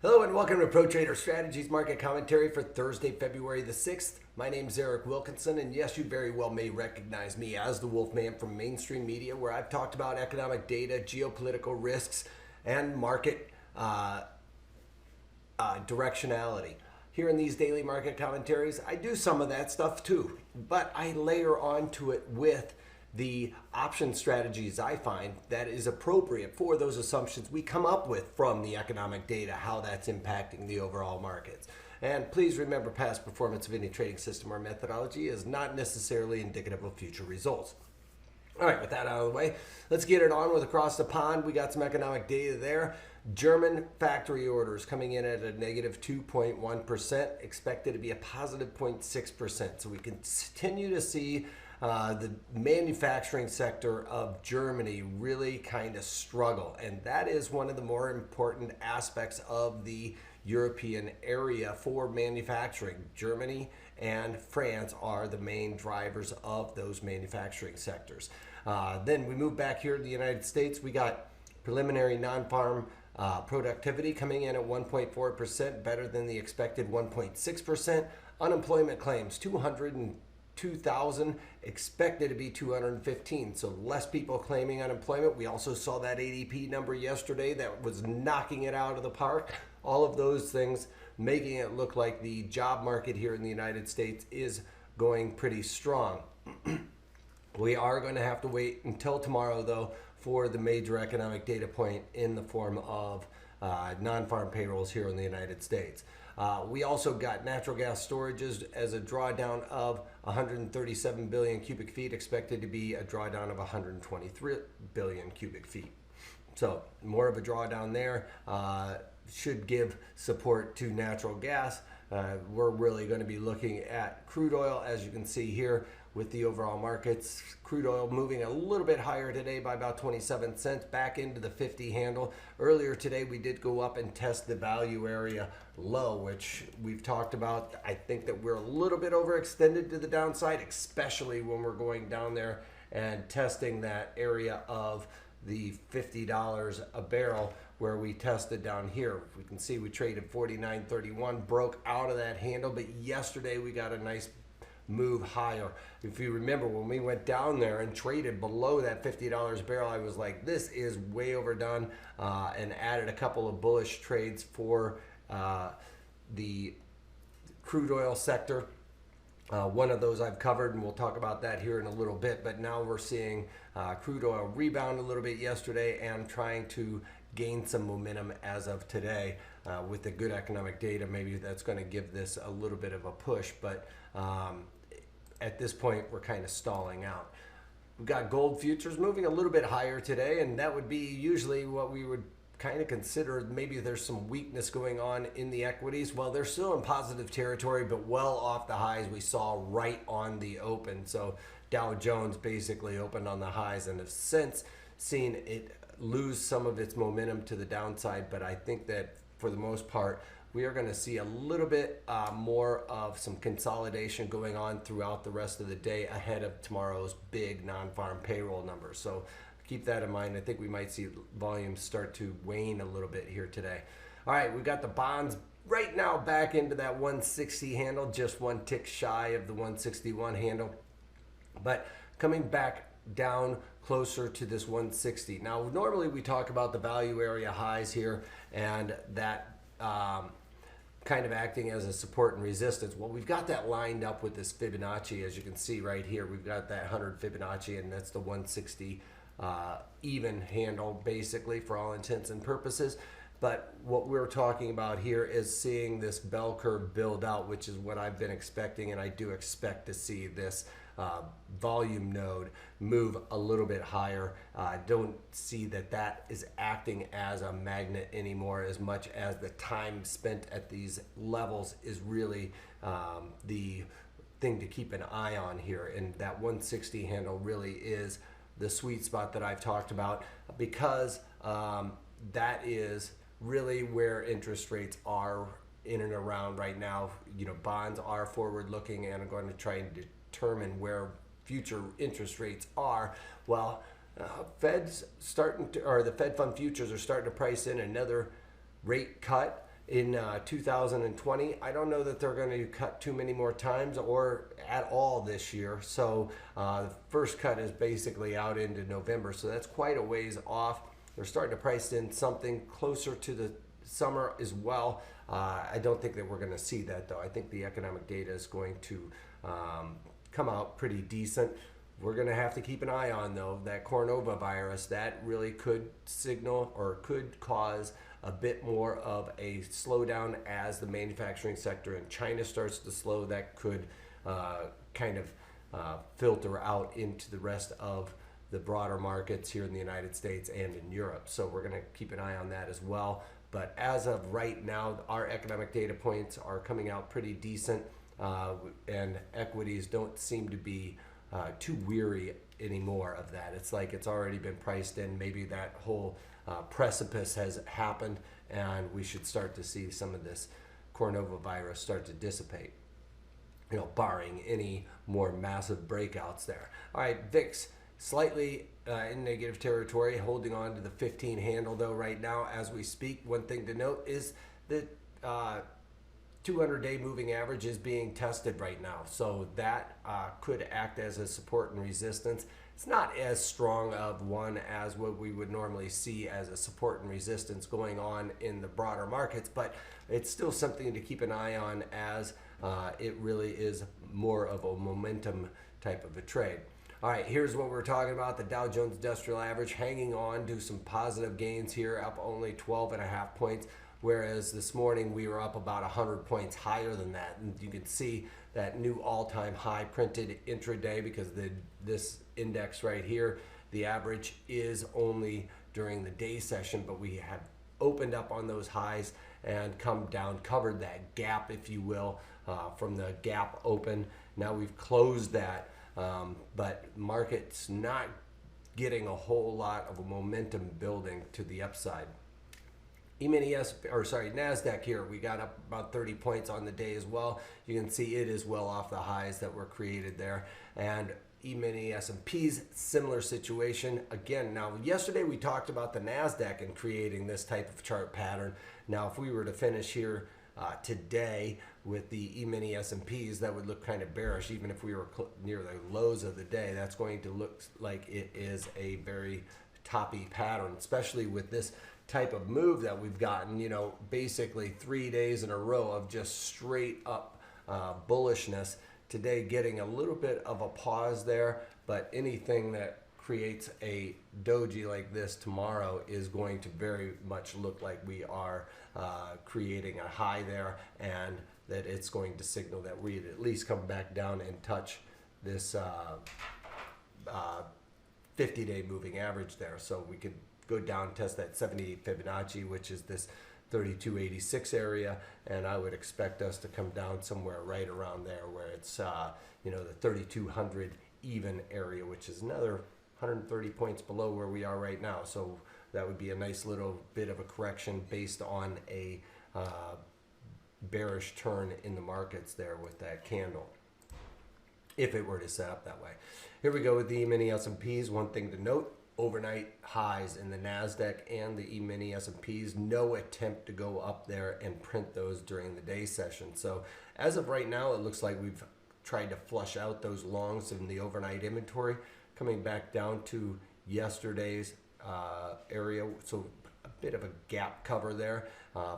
Hello and welcome to Pro Trader Strategies Market Commentary for Thursday, February the 6th. My name is Wilkinson, and yes, you very well may recognize me as the Wolfman from mainstream media, where I've talked about economic data, geopolitical risks, and market directionality. Here in these daily market commentaries, I do some of that stuff too, but I layer onto it with the option strategies I find that is appropriate for those assumptions we come up with from the economic data, how that's impacting the overall markets. And please remember, past performance of any trading system or methodology is not necessarily indicative of future results. All right, with that out of the way, let's get it on with across the pond. We got some economic data there. German factory orders coming in at a negative 2.1%, expected to be a positive 0.6%. So we continue to see the manufacturing sector of Germany really kind of struggle. And that is one of the more important aspects of the European area for manufacturing. Germany and France are the main drivers of those manufacturing sectors. Then we move back here to the United States. We got preliminary non-farm productivity coming in at 1.4%, better than the expected 1.6%. Unemployment claims, 202,000, expected to be 215. So less people claiming unemployment. We also saw that ADP number yesterday that was knocking it out of the park. All of those things making it look like the job market here in the United States is going pretty strong. We are going to have to wait until tomorrow, though, for the major economic data point in the form of non-farm payrolls here in the United States. We also got natural gas storages as a drawdown of 137 billion cubic feet, expected to be a drawdown of 123 billion cubic feet. So more of a drawdown there should give support to natural gas. We're really going to be looking at crude oil, as you can see here with the overall markets. Crude oil moving a little bit higher today by about 27 cents, back into the 50 handle. Earlier today, we did go up and test the value area low, which we've talked about. I think that we're a little bit overextended to the downside, especially when we're going down there and testing that area of the $50 a barrel where we tested down here. We can see we traded 49.31, broke out of that handle, but yesterday we got a nice move higher. If you remember, when we went down there and traded below that $50 a barrel, I was like, this is way overdone, and added a couple of bullish trades for the crude oil sector. One of those I've covered, and we'll talk about that here in a little bit. But now we're seeing crude oil rebound a little bit yesterday and trying to gain some momentum as of today with the good economic data. Maybe that's going to give this a little bit of a push, but at this point we're kind of stalling out. We've got gold futures moving a little bit higher today, and that would be usually what we would kind of consider maybe there's some weakness going on in the equities. Well, they're still in positive territory, but well off the highs we saw right on the open. So Dow Jones basically opened on the highs and have since seen it lose some of its momentum to the downside. But I think that for the most part, we are going to see a little bit more of some consolidation going on throughout the rest of the day ahead of tomorrow's big non-farm payroll numbers. So keep that in mind. I think we might see volumes start to wane a little bit here today. All right, we've got the bonds right now back into that 160 handle, just one tick shy of the 161 handle, but coming back down closer to this 160. Now, normally we talk about the value area highs here and that kind of acting as a support and resistance. Well, we've got that lined up with this Fibonacci, as you can see right here. We've got that 100 Fibonacci, and that's the 160 even handle, basically, for all intents and purposes. But what we're talking about here is seeing this bell curve build out, which is what I've been expecting, and I do expect to see this volume node move a little bit higher. Don't see that that is acting as a magnet anymore, as much as the time spent at these levels is really the thing to keep an eye on here. And that 160 handle really is the sweet spot that I've talked about, because that is really where interest rates are in and around right now. You know, bonds are forward looking and are going to try and determine where future interest rates are. Well, Fed's starting to, or the Fed fund futures are starting to price in another rate cut in 2020. I don't know that they're going to cut too many more times or at all this year. So the first cut is basically out into November. So that's quite a ways off. They're starting to price in something closer to the summer as well. I don't think that we're going to see that, though. I think the economic data is going to come out pretty decent. We're going to have to keep an eye on, though, that coronavirus. That really could signal or could cause a bit more of a slowdown as the manufacturing sector in China starts to slow. That could kind of filter out into the rest of the broader markets here in the United States and in Europe. So we're going to keep an eye on that as well. But as of right now, our economic data points are coming out pretty decent, and equities don't seem to be too weary anymore of that. It's like it's already been priced in. Maybe that whole precipice has happened, and we should start to see some of this coronavirus start to dissipate, you know, barring any more massive breakouts there. All right, VIX slightly in negative territory, holding on to the 15 handle though right now as we speak. One thing to note is that 200-day moving average is being tested right now, so that could act as a support and resistance. It's not as strong of one as what we would normally see as a support and resistance going on in the broader markets, but it's still something to keep an eye on as it really is more of a momentum type of a trade. All right, here's what we're talking about. The Dow Jones Industrial Average hanging on to some positive gains here, up only 12.5 points, whereas this morning we were up about 100 points higher than that. And you can see that new all-time high printed intraday because this index right here, the average is only during the day session, but we have opened up on those highs and come down, covered that gap, if you will, from the gap open. Now we've closed that. But market's not getting a whole lot of a momentum building to the upside. NASDAQ here, we got up about 30 points on the day as well. You can see it is well off the highs that were created there. And E-mini S&Ps, similar situation. Again, now yesterday we talked about the NASDAQ and creating this type of chart pattern. Now if we were to finish here today with the E-mini S&Ps, that would look kind of bearish. Even if we were near the lows of the day, that's going to look like it is a very toppy pattern, especially with this type of move that we've gotten, you know, basically 3 days in a row of just straight up bullishness. Today getting a little bit of a pause there, but anything that creates a doji like this tomorrow is going to very much look like we are creating a high there, and that it's going to signal that we'd at least come back down and touch this 50-day moving average there. So we could go down, test that 78 Fibonacci, which is this 3286 area, and I would expect us to come down somewhere right around there where it's you know, the 3200 even area, which is another 130 points below where we are right now. So that would be a nice little bit of a correction based on a bearish turn in the markets there with that candle, if it were to set up that way. Here we go with the E-mini S&Ps. One thing to note, overnight highs in the NASDAQ and the E-mini S&Ps. No attempt to go up there and print those during the day session. So as of right now, it looks like we've tried to flush out those longs in the overnight inventory, coming back down to yesterday's area. So a bit of a gap cover there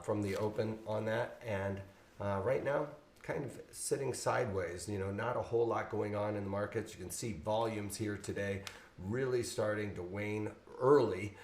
from the open on that. And right now, kind of sitting sideways, you know, not a whole lot going on in the markets. You can see volumes here today really starting to wane early,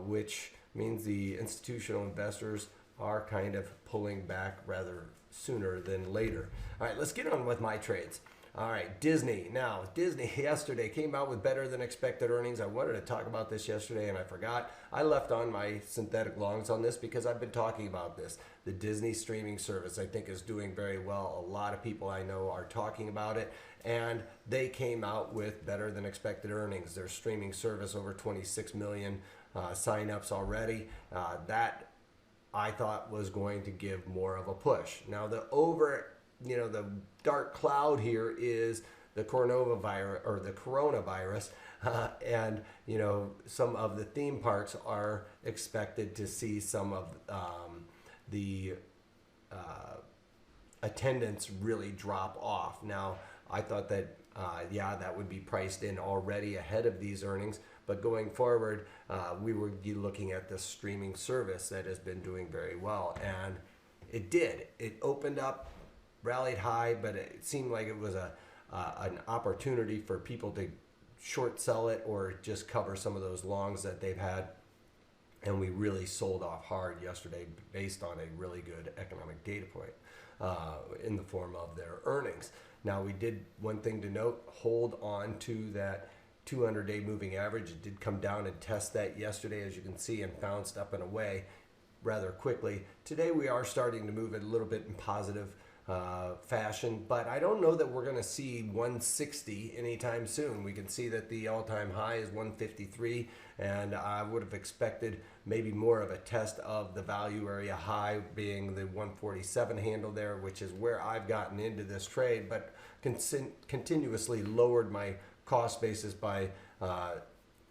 which means the institutional investors are kind of pulling back rather sooner than later. All right, let's get on with my trades. All right, Disney. Now, Disney yesterday came out with better than expected earnings. I wanted to talk about this yesterday and I forgot. I left on my synthetic longs on this because I've been talking about this. The Disney streaming service, I think, is doing very well. A lot of people I know are talking about it, and they came out with better than expected earnings. Their streaming service, over 26 million signups already. That I thought was going to give more of a push. Now, the dark cloud here is the coronavirus, and you know, some of the theme parks are expected to see some of the attendance really drop off. Now, I thought that, yeah, that would be priced in already ahead of these earnings, but going forward, we would be looking at this streaming service that has been doing very well, and it did. It opened up, rallied high, but it seemed like it was an opportunity for people to short sell it or just cover some of those longs that they've had. And we really sold off hard yesterday based on a really good economic data point in the form of their earnings. Now, we did, one thing to note, hold on to that 200-day moving average. It did come down and test that yesterday, as you can see, and bounced up and away rather quickly. Today, we are starting to move it a little bit in positive fashion, but I don't know that we're going to see 160 anytime soon. We can see that the all-time high is 153, and I would have expected maybe more of a test of the value area high being the 147 handle there, which is where I've gotten into this trade, but continuously lowered my cost basis by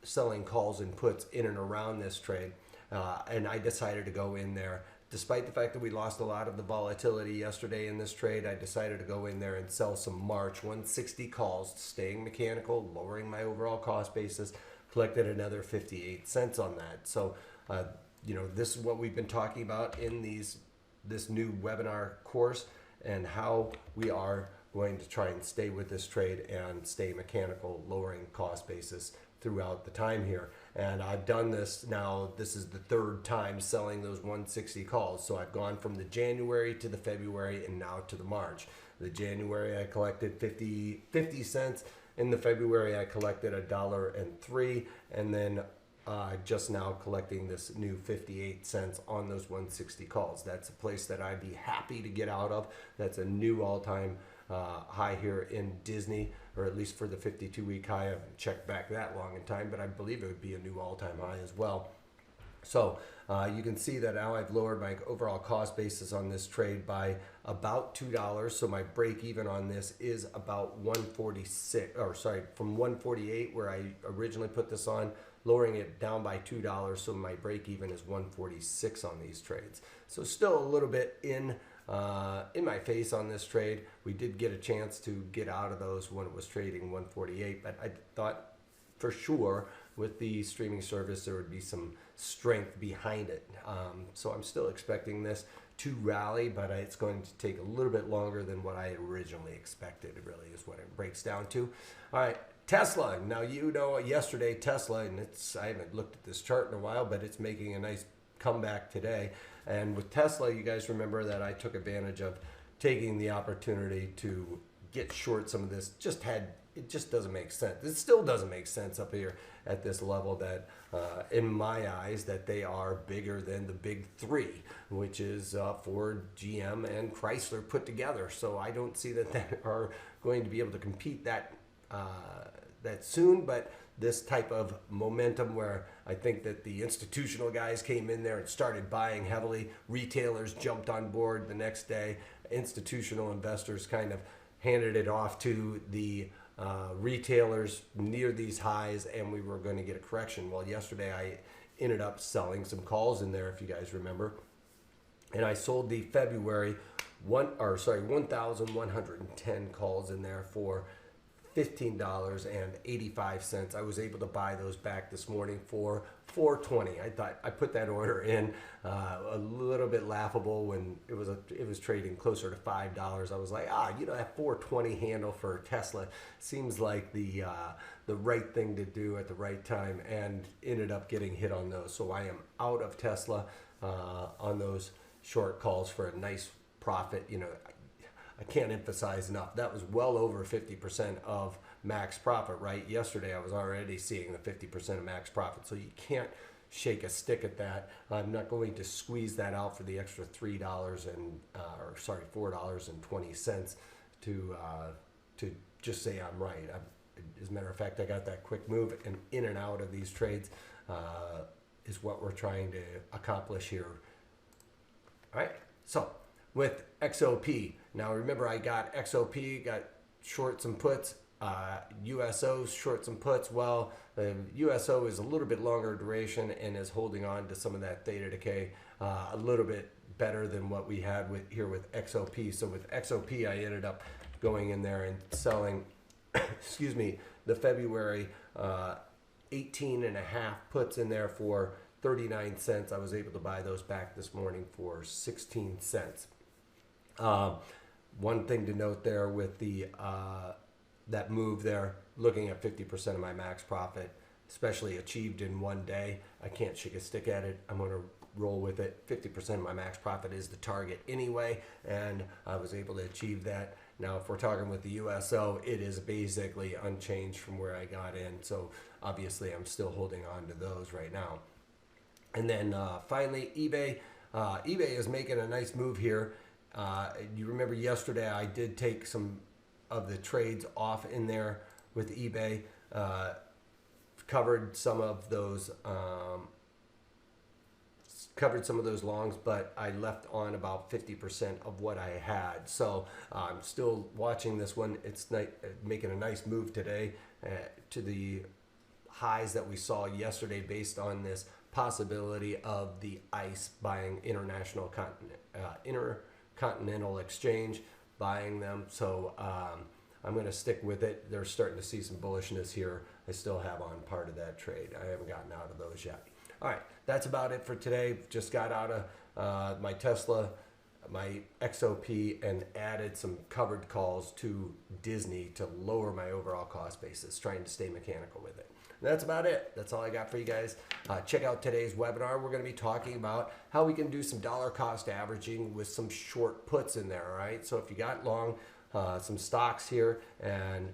selling calls and puts in and around this trade, and I decided to go in there. Despite the fact that we lost a lot of the volatility yesterday in this trade, I decided to go in there and sell some March 160 calls, staying mechanical, lowering my overall cost basis, collected another 58 cents on that. So, you know, this is what we've been talking about in this new webinar course, and how we are going to try and stay with this trade and stay mechanical, lowering cost basis throughout the time here. And I've done this now. This is the third time selling those 160 calls. So I've gone from the January to the February and now to the March. The January I collected 50 cents. In the February I collected $1.03, and then just now collecting this new 58 cents on those 160 calls. That's a place that I'd be happy to get out of. That's a new all-time high here in Disney, or at least for the 52-week high. I haven't checked back that long in time, but I believe it would be a new all-time high as well. So you can see that now I've lowered my overall cost basis on this trade by about $2. So my break even on this is about 146, or sorry, from 148 where I originally put this on, lowering it down by $2. So my break even is 146 on these trades. So still a little bit in my face on this trade. We did get a chance to get out of those when it was trading 148, but I thought for sure with the streaming service there would be some strength behind it. So I'm still expecting this to rally, but it's going to take a little bit longer than what I originally expected. It really is what it breaks down to. All right, Tesla. Now, you know, yesterday Tesla, and I haven't looked at this chart in a while, but it's making a nice comeback today. And with Tesla, you guys remember that I took advantage of taking the opportunity to get short some of this. It just doesn't make sense. It still doesn't make sense up here at this level that, in my eyes, that they are bigger than the big three, which is Ford, GM, and Chrysler put together. So I don't see that they are going to be able to compete that soon, but this type of momentum where I think that the institutional guys came in there and started buying heavily, retailers jumped on board the next day, institutional investors kind of handed it off to the retailers near these highs, and we were going to get a correction. Well, yesterday I ended up selling some calls in there, if you guys remember, and I sold the February 1,110 calls in there for $15.85. I was able to buy those back this morning for $4.20. I thought I put that order in a little bit laughable when it was trading closer to $5. I was like, you know, that $4.20 handle for Tesla seems like the right thing to do at the right time, and ended up getting hit on those. So I am out of Tesla on those short calls for a nice profit. You know, I can't emphasize enough. That was well over 50% of max profit, right? Yesterday, I was already seeing the 50% of max profit. So you can't shake a stick at that. I'm not going to squeeze that out for the extra $4.20 to just say I'm right. As a matter of fact, I got that quick move, and in and out of these trades is what we're trying to accomplish here. All right. So with XOP. Now remember, I got XOP, got short some puts, USO short some puts. Well, the USO is a little bit longer duration and is holding on to some of that theta decay a little bit better than what we had with XOP. So with XOP, I ended up going in there and selling, excuse me, the February 18 and a half puts in there for 39 cents. I was able to buy those back this morning for 16 cents. One thing to note there with the that move there, looking at 50% of my max profit, especially achieved in one day, I can't shake a stick at it. I'm going to roll with it. 50% of my max profit is the target anyway, and I was able to achieve that. Now, if we're talking with the USO, it is basically unchanged from where I got in. So obviously, I'm still holding on to those right now. And then finally, eBay. eBay is making a nice move here. You remember yesterday I did take some of the trades off in there with eBay. Covered some of those longs, but I left on about 50% of what I had. So I'm still watching this one. It's making a nice move today to the highs that we saw yesterday, based on this possibility of the ICE buying intercontinental exchange, buying them. So I'm going to stick with it. They're starting to see some bullishness here. I still have on part of that trade. I haven't gotten out of those yet. All right, that's about it for today. Just got out of my Tesla, my XOP, and added some covered calls to Disney to lower my overall cost basis, trying to stay mechanical with it. And that's about it. That's all I got for you guys. Check out today's webinar. We're going to be talking about how we can do some dollar cost averaging with some short puts in there, all right? So if you got long some stocks here and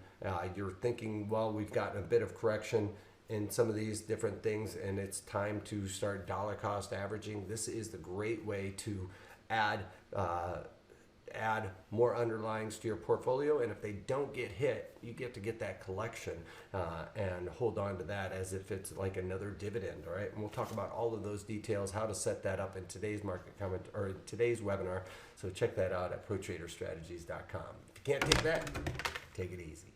you're thinking, well, we've gotten a bit of correction in some of these different things and it's time to start dollar cost averaging, this is the great way to add more underlyings to your portfolio. And if they don't get hit, you get to get that collection and hold on to that as if it's like another dividend. All right, and we'll talk about all of those details, how to set that up in today's market comment or in today's webinar. So check that out at protraderstrategies.com. If you can't take that, take it easy.